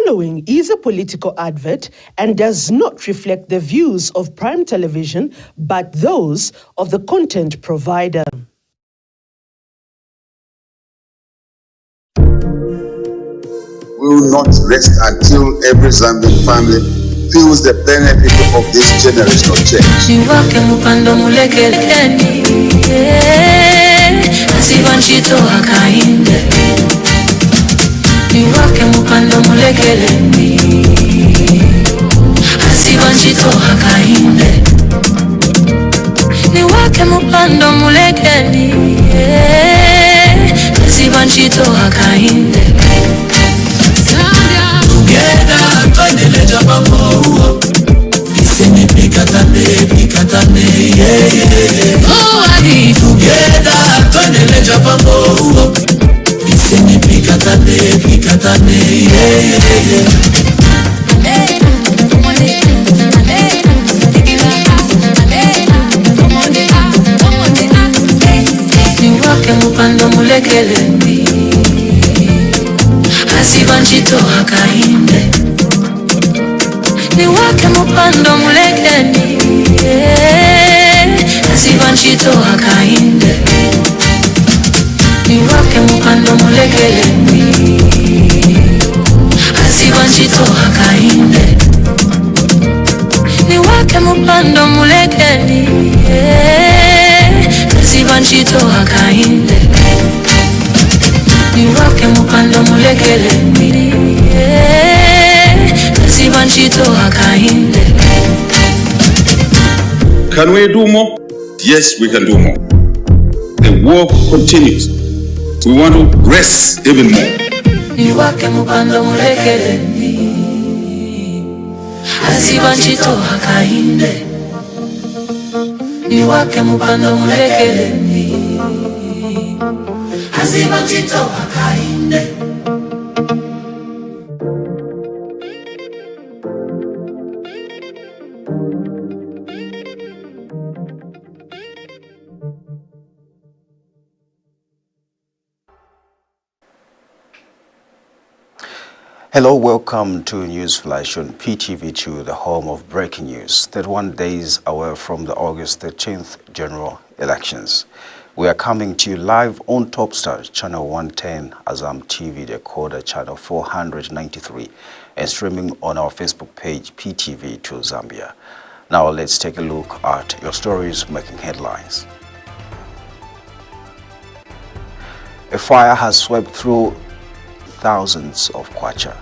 following is a political advert and does not reflect the views of Prime Television, but those of the content provider. We will not rest until every Zambian family feels the benefit of this generational change. Niwake mupando mulekeleni, asibanjito hakainde. Niwake mupando mulekeni, asibanjito hakainde. Together, tweneleja bambo. Isini pikatane, yeah, yeah. Oh, I together, tweneleja bambo. Isini pikatane, yeah, yeah, yeah. Niwake mupando mulekeleni, asibanjito hakainde. Niwake mupando mulekeni, asibanjito hakainde. Niwake mupando mulekeleni, asibanjito hakainde. Niwake mupando mulekeni, asibanjito hakainde. Niwake mupando mulekeleni, asibanjito hakainde. Can we do more? Yes, we can do more. The work continues. We want to rest even more. Niwake mupando mulekeleni, asibanjito hakainde. Niwake mupando mulekeleni, asibanjito hakainde. Hello, welcome to News Flash on PTV2, the home of breaking news, 31 days away from the August 13th general elections. We are coming to you live on TopStar Channel 110, Azam TV Decoder Channel 493, and streaming on our Facebook page, PTV2 Zambia. Now let's take a look at your stories making headlines. A fire has swept through thousands of kwacha.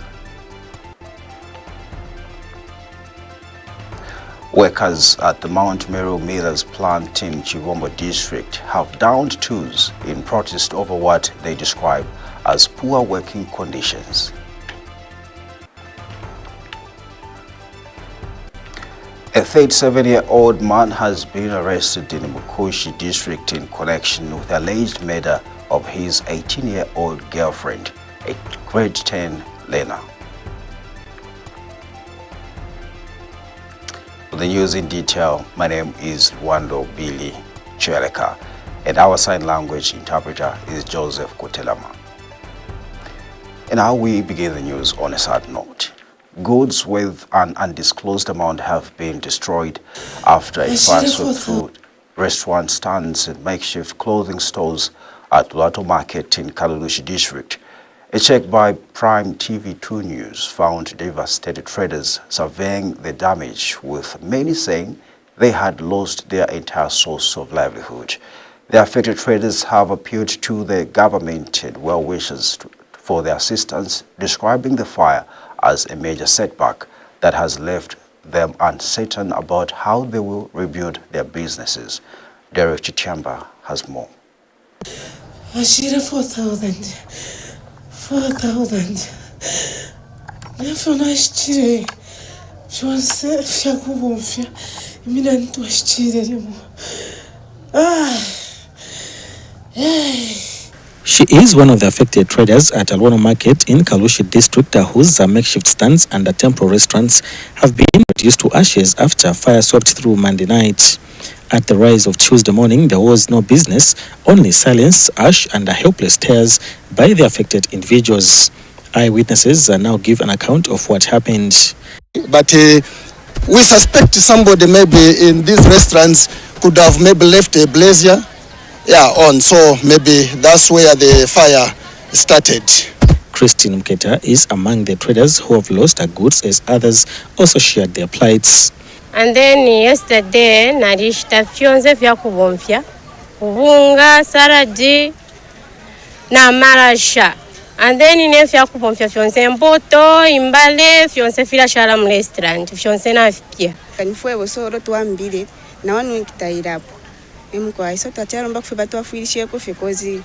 Workers at the Mount Meru Millers plant in Chivombo district have downed tools in protest over what they describe as poor working conditions. A 37-year-old man has been arrested in Mukushi district in connection with the alleged murder of his 18-year-old girlfriend, a grade 10 learner. For the news in detail, my name is Lwando Cheleka, and our sign language interpreter is Joseph Kotelama. And now we begin the news on a sad note. Goods with an undisclosed amount have been destroyed after a fire swept through restaurant stands and makeshift clothing stores at Lwando Market in Kalulushi district. A check by Prime TV2 News found devastated traders surveying the damage, with many saying they had lost their entire source of livelihood. The affected traders have appealed to the government and well-wishers for their assistance, describing the fire as a major setback that has left them uncertain about how they will rebuild their businesses. Derek Chichamba has more. 4,000. Nafuna shchire. Chonse fyakubumfya. Mina ntwashchire limo. She is one of the affected traders at Lwando Market in Kalulushi district, whose makeshift stands and temporary restaurants have been reduced to ashes after fire swept through Monday night. At the rise of Tuesday morning, there was no business, only silence, ash and helpless tears by the affected individuals. Eyewitnesses now give an account of what happened. But we suspect somebody maybe in these restaurants could have maybe left a brazier on, so maybe that's where the fire started. Christine Mketa is among the traders who have lost their goods, as others also shared their plights. And then yesterday narishita fyonse vyakubomfya ubunga saradi na marasha, and then vyakubomfya fyonse mboto imbale fyonse fila shala mu restaurant fyonse na fipya kanifwe bosoro twambire na wanu nkitairapo emko aiso twacharomba kufe twafuirishe ko fekozi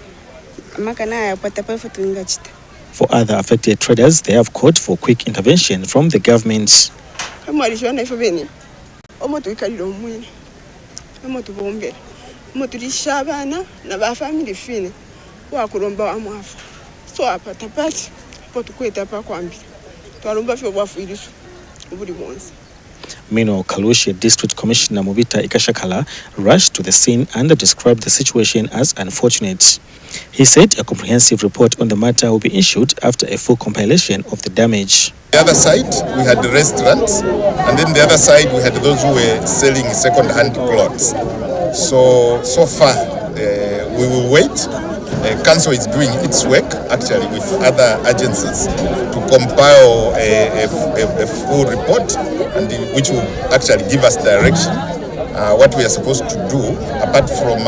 makana ya pata tuinga chita. For other affected traders, they have called for quick intervention from the government. Meanwhile, Kalushi District Commissioner Mubita Ikashakala rushed to the scene and described the situation as unfortunate. He said a comprehensive report on the matter will be issued after a full compilation of the damage. The other side, we had the restaurants, and then the other side, we had those who were selling second-hand clothes. So far, we will wait. Council is doing its work, actually, with other agencies to compile a full report, and which will actually give us direction what we are supposed to do, apart from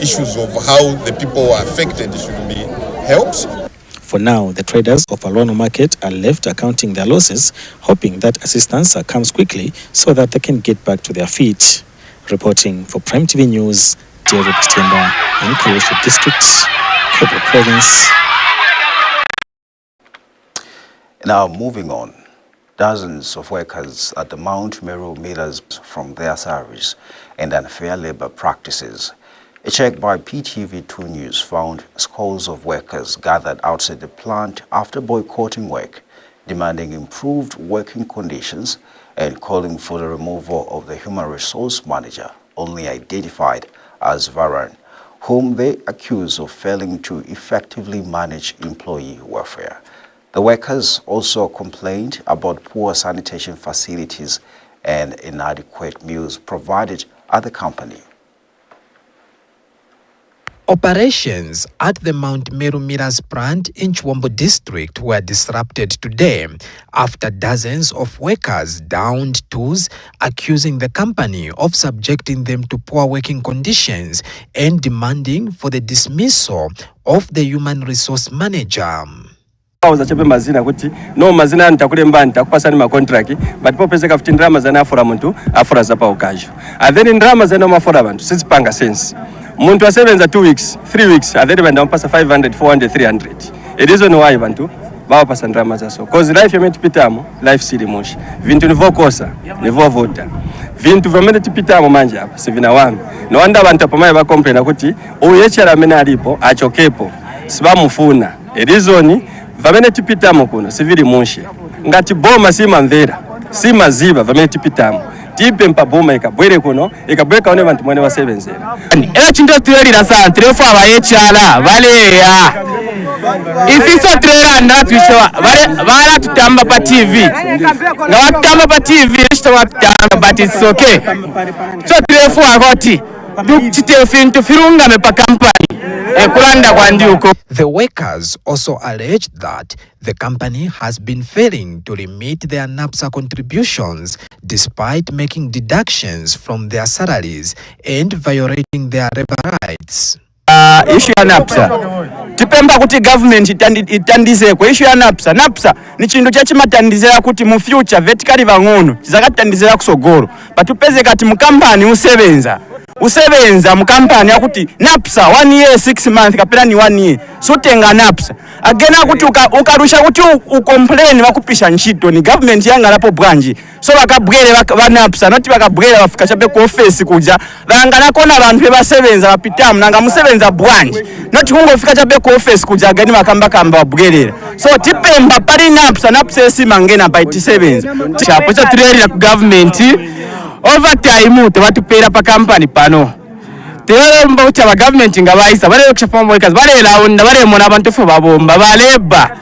issues of how the people who are affected should be helped. For now, the traders of Lwando Market are left accounting their losses, hoping that assistance comes quickly so that they can get back to their feet. Reporting for Prime TV News, David Stemba in Kalushi District, Kobo Province. Now moving on, dozens of workers at the Mount Meru millers from their salaries and unfair labor practices. A check by PTV2 News found scores of workers gathered outside the plant after boycotting work, demanding improved working conditions and calling for the removal of the human resource manager, only identified as Varan, whom they accuse of failing to effectively manage employee welfare. The workers also complained about poor sanitation facilities and inadequate meals provided at the company. Operations at the Mount Meru Millers plant in Chwombo district were disrupted today after dozens of workers downed tools, accusing the company of subjecting them to poor working conditions and demanding for the dismissal of the human resource manager. Uzachepe mazina kuti no mazina nitakulemba nitakupasa ni contract but popeze ka 15 ramazana afura muntu afura zapa ukajo and then in ramazana mafura abantu sizipanga sense muntu asebenza 2 weeks 3 weeks and then banda mpasa 500 400 300 it is on why abantu bawa pasa ramazana so cause life yemetu pitamo life sili moshi vintu nivokosa nivovota vintu vamene pitamo manje hapa sivina wangu no wanda abantu pamaye ba complain kuti oyechera amene alipo achokepo sibamufuna it is on vamene tipitamo kuno sivili munshi ngati boma simamvera simaziba vamene tipitamo tipe mpaboma ikabwere kuno ikabweka one bantu mwene basebenzera era chinto tuyelira sana tirefu abayechala baleya ifiso trera ndatwisho bala tutamba pa TV na watamba pa TV ishto watamba but it's okay so tirefu akoti chitefintu firungame pa company. The workers also alleged that the company has been failing to remit their NAPSA contributions despite making deductions from their salaries and violating their labor rights. Issue ya NAPSA tipemba kuti government itandize kwa issue ya NAPSA ni chintu chachimatandizira kuti mu future vertically vang'ono chizakatandizira kusogoro patupeze kati mu company usebenza mu company yakuti NAPSA 1 year 6 months kapera ni 1 year so tenga NAPSA agena kuti ukarusha kuti ucomplain bakupisha nchito ni government yanga lapo branch so bakabwere ba NAPSA noti bakabwere bafika chabe ku office kuja bangana kona abantu bebasebenza bapitamu nanga musebenza branch noti kungofika chabe ku office kuja gani makamba babwerera so tipemba pali NAPSA esimangena by 7 chapo cha trade ya government overtime batupera pa company pano tebalemba kuti aba government nga bayisa balebe kushapa mwekazi balelawunda balemona abantu fe babomba baleba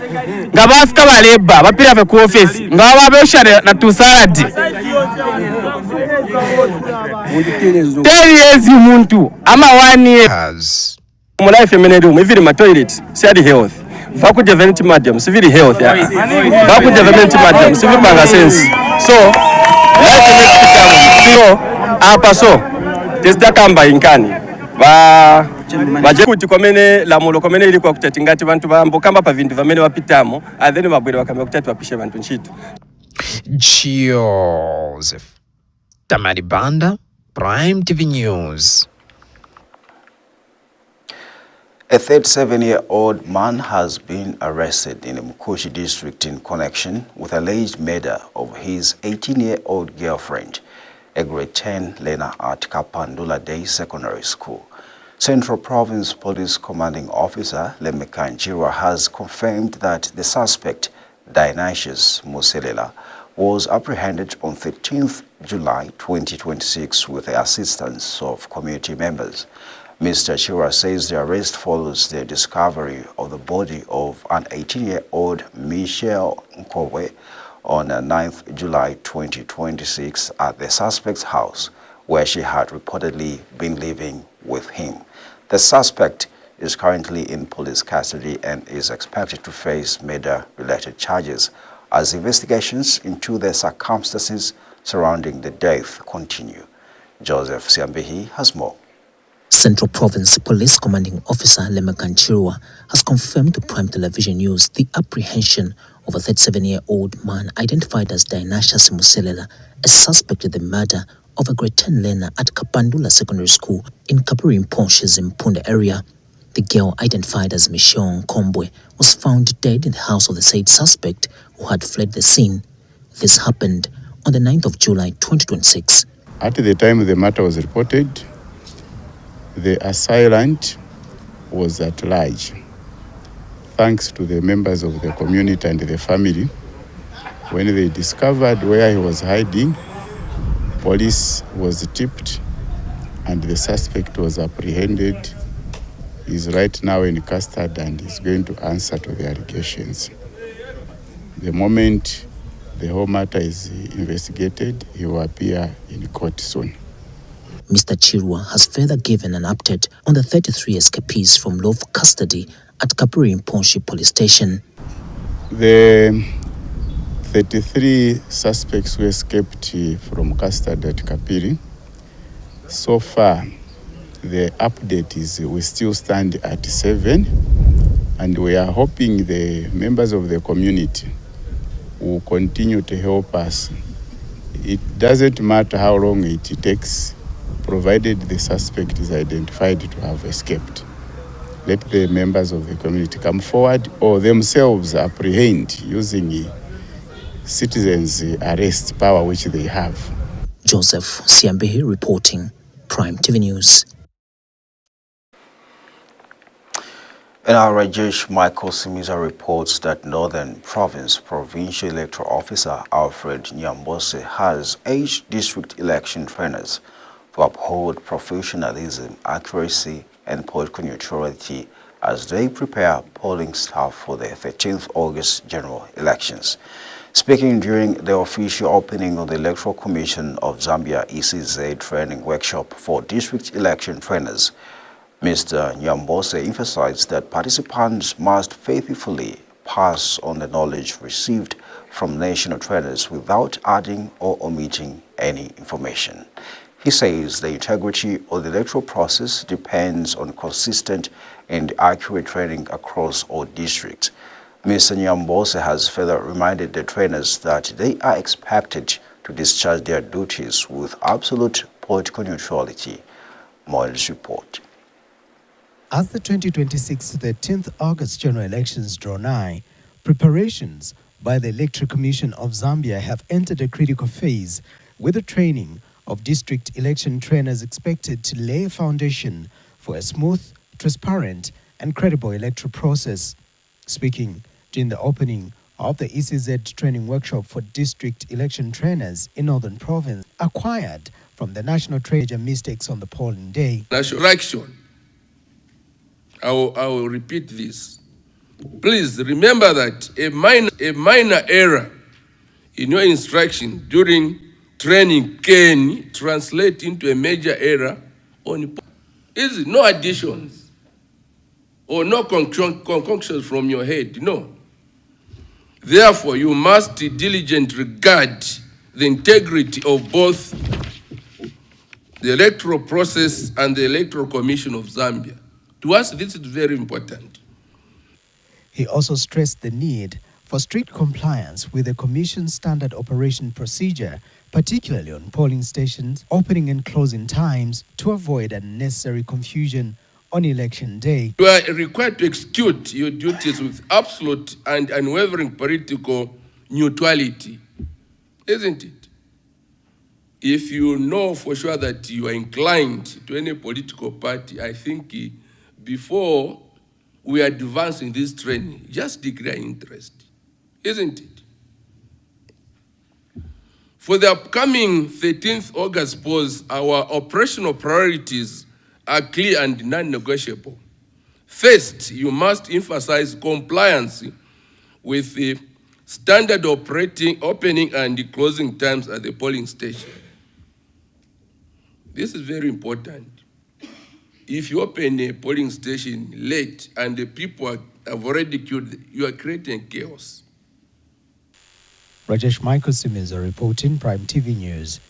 nga bafika baleba bapira fe ku office nga bababeshare na tusaladi 10 years muntu ama 1 year mu life emenedo mu vili ma toilet said health va ku development madam civil health ya va ku development madam civil banga sense so life emenedo apa so testa kamba inkani baje kuti komene lamulo komene ili kwa kutati ngati bantu bambo kamba pa vindu vamene wapitamo then mabwere wakambe kutati wapishe bantu nchito. Joseph Tamari Banda, Prime TV News. A 37-year-old man has been arrested in the Mkushi district in connection with alleged murder of his 18-year-old girlfriend, a grade 10 learner at Kapandula Day Secondary School. Central Province Police Commanding Officer Lemeka Njira has confirmed that the suspect, Dionysius Muselela, was apprehended on 13th July 2026 with the assistance of community members. Mr. Chira says the arrest follows the discovery of the body of an 18-year-old Michelle Nkowe on 9th July 2026 at the suspect's house, where she had reportedly been living with him. The suspect is currently in police custody and is expected to face murder-related charges as investigations into the circumstances surrounding the death continue. Joseph Siambehi has more. Central Province Police Commanding Officer Lemeka Njira has confirmed to Prime Television News the apprehension of a 37-year-old man identified as Dionysius Muselela, a suspect in the murder of a grade 10 learner at Kapandula Secondary School in Kapuri Mponsh's Mpunda area. The girl, identified as Michelle Nkombwe, was found dead in the house of the said suspect who had fled the scene. This happened on the 9th of July 2026. At the time the matter was reported, the assailant was at large. Thanks to the members of the community and the family, when they discovered where he was hiding, police was tipped and the suspect was apprehended. He is right now in custody and is going to answer to the allegations. The moment the whole matter is investigated, he will appear in court soon. Mr. Chirwa has further given an update on the 33 escapees from lawful custody at Kapuri Mponshi Police Station. The 33 suspects who escaped from custody at Kapiri, so far the update is we still stand at 7, and we are hoping the members of the community will continue to help us. It doesn't matter how long it takes, provided the suspect is identified to have escaped. Let the members of the community come forward or themselves apprehend using citizens' arrest power which they have. Joseph Siambehi reporting, Prime TV News. NRA Rajesh Michael Simiza reports that Northern Province Provincial Electoral Officer Alfred Nyambose has urged district election trainers to uphold professionalism, accuracy, and political neutrality as they prepare polling staff for the 13th August general elections. Speaking during the official opening of the Electoral Commission of Zambia ECZ training workshop for district election trainers, Mr. Nyambose emphasized that participants must faithfully pass on the knowledge received from national trainers without adding or omitting any information. He says the integrity of the electoral process depends on consistent and accurate training across all districts. Mr. Nyambose has further reminded the trainers that they are expected to discharge their duties with absolute political neutrality. Moyle's report. As the 2026 13th August general elections draw nigh, preparations by the Electoral Commission of Zambia have entered a critical phase, with the training of district election trainers expected to lay a foundation for a smooth, transparent, and credible electoral process. Speaking during the opening of the ECZ training workshop for district election trainers in Northern Province, acquired from from the National Treasury mistakes on the polling day. National action. I will repeat this. Please remember that a minor error in your instruction during training can translate into a major error on is no additions or no concoctions from your head, no. Therefore, you must diligently regard the integrity of both the electoral process and the Electoral Commission of Zambia. To us, this is very important. He also stressed the need for strict compliance with the Commission's standard operation procedure, particularly on polling stations, opening and closing times, to avoid unnecessary confusion on election day. You are required to execute your duties with absolute and unwavering political neutrality, isn't it? If you know for sure that you are inclined to any political party, I think before we advance in this training, just declare interest, isn't it? For the upcoming 13th August polls, our operational priorities are clear and non-negotiable. First, you must emphasize compliance with the standard opening and closing times at the polling station. This is very important. If you open a polling station late and the people have already queued, you are creating chaos. Rajesh Michael Simmons reporting, Prime TV News,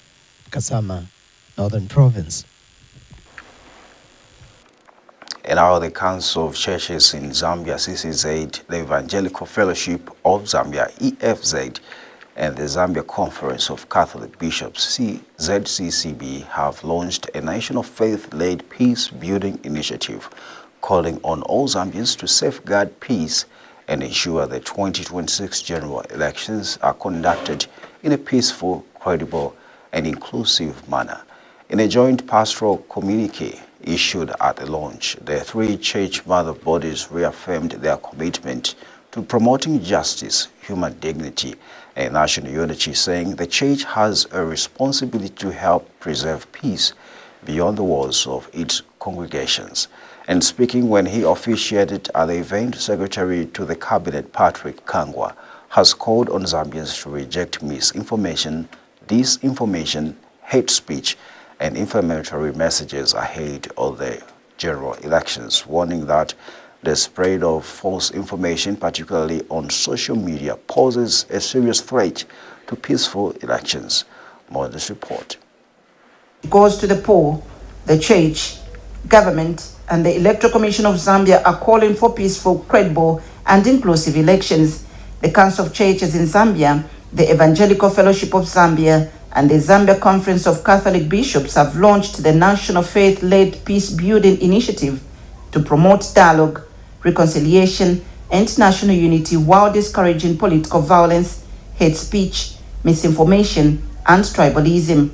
Kasama, Northern Province. And now the Council of Churches in Zambia, CCZ, the Evangelical Fellowship of Zambia, EFZ, and the Zambia Conference of Catholic Bishops, ZCCB, have launched a national faith-led peace-building initiative calling on all Zambians to safeguard peace and ensure the 2026 general elections are conducted in a peaceful, credible, and inclusive manner. In a joint pastoral communique issued at the launch, the three church mother bodies reaffirmed their commitment to promoting justice, human dignity, and national unity, saying the church has a responsibility to help preserve peace beyond the walls of its congregations. And speaking when he officiated at the event, Secretary to the Cabinet Patrick Kangwa has called on Zambians to reject misinformation, disinformation, hate speech, and inflammatory messages ahead of the general elections, warning that the spread of false information, particularly on social media, poses a serious threat to peaceful elections. More on this report. Goes to the poor, the church, government, and the Electoral Commission of Zambia are calling for peaceful, credible, and inclusive elections. The Council of Churches in Zambia, the Evangelical Fellowship of Zambia, and the Zambia Conference of Catholic Bishops have launched the National Faith-Led Peace-Building Initiative to promote dialogue, reconciliation, and national unity while discouraging political violence, hate speech, misinformation, and tribalism.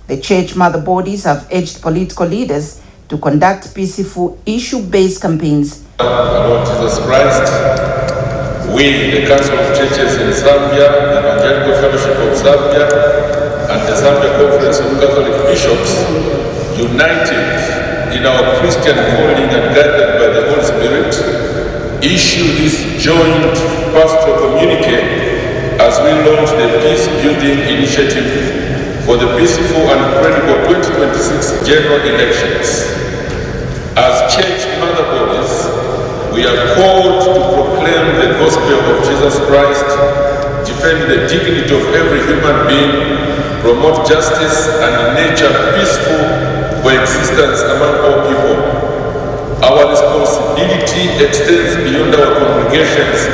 The church mother bodies have urged political leaders to conduct peaceful, issue-based campaigns. Lord Jesus Christ, we, the Council of Churches in Zambia, the Evangelical Fellowship of Zambia, and the Zambia Conference of Catholic Bishops, united in our Christian calling and guided by the Holy Spirit, issue this joint pastoral communique as we launch the peace-building initiative for the peaceful and credible 2026 general elections. As church mother bodies, we are called to proclaim the gospel of Jesus Christ, defend the dignity of every human being, promote justice, and nurture peaceful coexistence among all people. Our responsibility extends beyond our congregations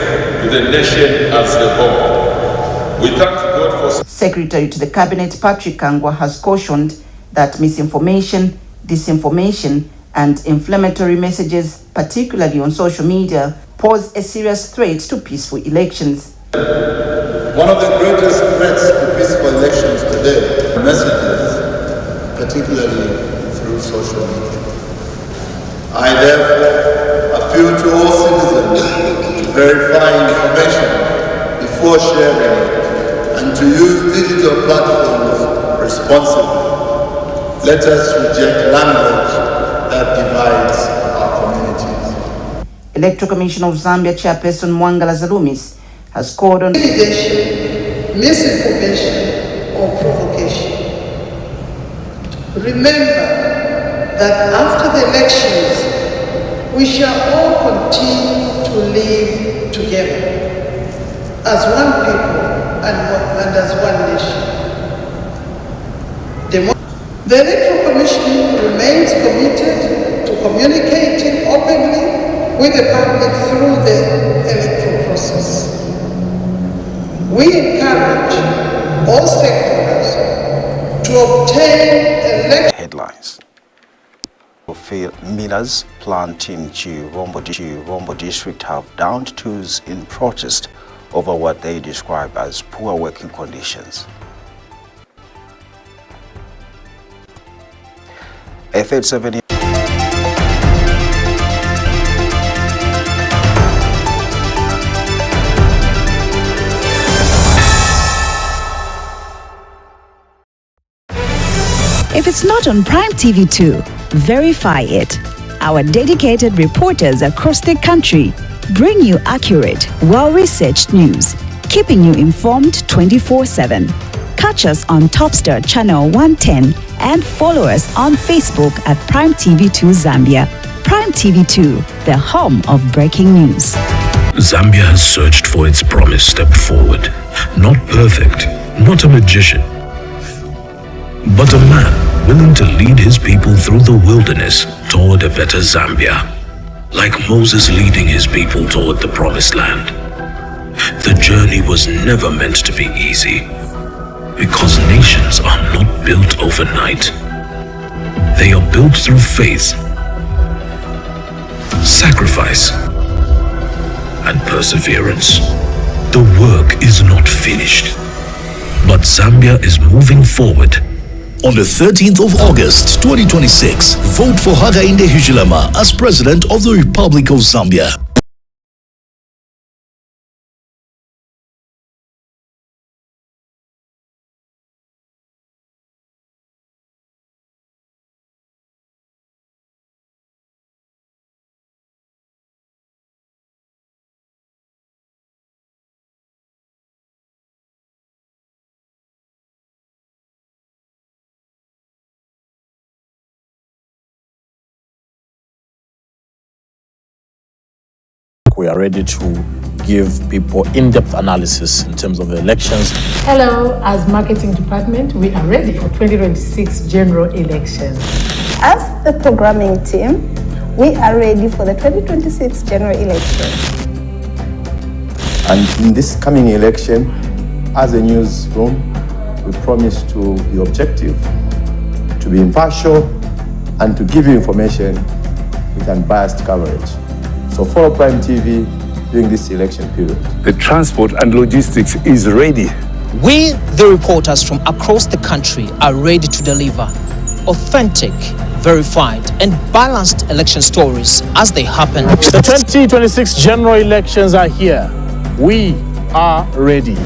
to the nation as a whole. We thank God for... Secretary to the Cabinet Patrick Kangwa has cautioned that misinformation, disinformation, and inflammatory messages, particularly on social media, pose a serious threat to peaceful elections. One of the greatest threats to peaceful elections today are messages, particularly through social media. I therefore appeal to all citizens to verify information before sharing it and to use digital platforms responsibly. Let us reject language that divides our communities. Electoral Commission of Zambia Chairperson Mwangala Zalumis has called on intimidation, misinformation, or provocation. Remember that after the elections, we shall all continue to live together as one people and as one nation. The Electoral Commission remains committed to communicating openly with the public through the electoral process. We encourage all stakeholders to obtain election headlines. Millers planting Chirombo district have downed tools in protest over what they describe as poor working conditions. A 37-year If it's not on Prime TV2, verify it. Our dedicated reporters across the country bring you accurate, well-researched news, keeping you informed 24/7. Catch us on TopStar Channel 110 and follow us on Facebook at Prime TV2 Zambia. Prime TV2, the home of breaking news. Zambia has searched for its promised step forward. Not perfect, not a magician, but a man willing to lead his people through the wilderness toward a better Zambia. Like Moses leading his people toward the promised land. The journey was never meant to be easy, because nations are not built overnight. They are built through faith, sacrifice, and perseverance. The work is not finished, but Zambia is moving forward. On the 13th of August 2026, vote for Hakainde Hichilema as President of the Republic of Zambia. We are ready to give people in-depth analysis in terms of the elections. Hello, as marketing department, we are ready for 2026 general elections. As the programming team, we are ready for the 2026 general elections. And in this coming election, as a newsroom, we promise to be objective, to be impartial, and to give you information with unbiased coverage. So follow Prime TV during this election period. The transport and logistics is ready. We, the reporters from across the country, are ready to deliver authentic, verified, and balanced election stories as they happen. The 2026 general elections are here. We are ready.